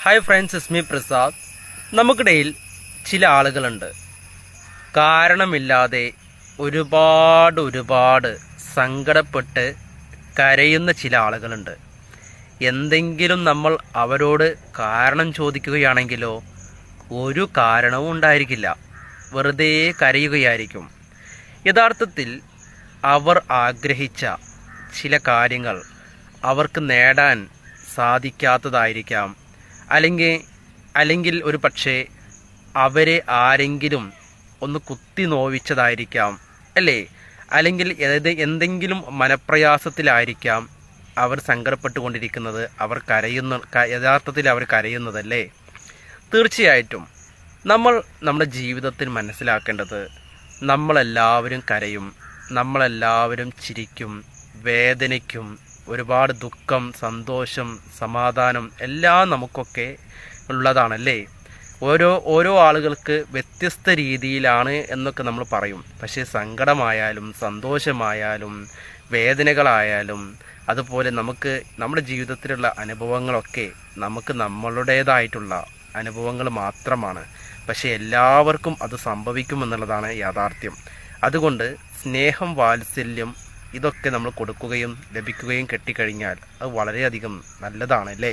Hi friends, ഇസ്മി പ്രസാദ്. നമുക്കിടയിൽ ചില ആളുകളുണ്ട്, കാരണമില്ലാതെ ഒരുപാട് സങ്കടപ്പെട്ട് കരയുന്ന ചില ആളുകളുണ്ട്. എന്തെങ്കിലും നമ്മൾ അവരോട് കാരണം ചോദിക്കുകയാണെങ്കിലോ ഒരു കാരണവും ഉണ്ടായിരിക്കില്ല, വെറുതെ കരയുകയായിരിക്കും. യഥാർത്ഥത്തിൽ അവർ ആഗ്രഹിച്ച ചില കാര്യങ്ങൾ അവർക്ക് നേടാൻ സാധിക്കാത്തതായിരിക്കാം. അല്ലെങ്കിൽ ഒരു പക്ഷേ അവരെ ആരെങ്കിലും ഒന്ന് കുത്തി നോവിച്ചതായിരിക്കാം, അല്ലേ? അല്ലെങ്കിൽ എന്തെങ്കിലും മനപ്രയാസത്തിലായിരിക്കാം അവർ സങ്കടപ്പെട്ടുകൊണ്ടിരിക്കുന്നത്. യഥാർത്ഥത്തിൽ അവർ കരയുന്നതല്ലേ? തീർച്ചയായിട്ടും നമ്മുടെ ജീവിതത്തിൽ മനസ്സിലാക്കേണ്ടത്, നമ്മളെല്ലാവരും കരയും, നമ്മളെല്ലാവരും ചിരിക്കും, വേദനിക്കും, ഒരുപാട് ദുഃഖം, സന്തോഷം, സമാധാനം എല്ലാം നമുക്കൊക്കെ ഉള്ളതാണല്ലേ? ഓരോ ആളുകൾക്ക് വ്യത്യസ്ത രീതിയിലാണ് എന്നൊക്കെ നമ്മൾ പറയും. പക്ഷേ സങ്കടമായാലും സന്തോഷമായാലും വേദനകളായാലും അതുപോലെ നമുക്ക് നമ്മുടെ ജീവിതത്തിലുള്ള അനുഭവങ്ങളൊക്കെ നമുക്ക് നമ്മളുടേതായിട്ടുള്ള അനുഭവങ്ങൾ മാത്രമാണ്. പക്ഷേ എല്ലാവർക്കും അത് സംഭവിക്കുമെന്നുള്ളതാണ് യാഥാർത്ഥ്യം. അതുകൊണ്ട് സ്നേഹം, വാത്സല്യം ഇതൊക്കെ നമ്മൾ കൊടുക്കുകയും ലഭിക്കുകയും കിട്ടിക്കഴിഞ്ഞാൽ അത് വളരെയധികം നല്ലതാണ്, അല്ലേ?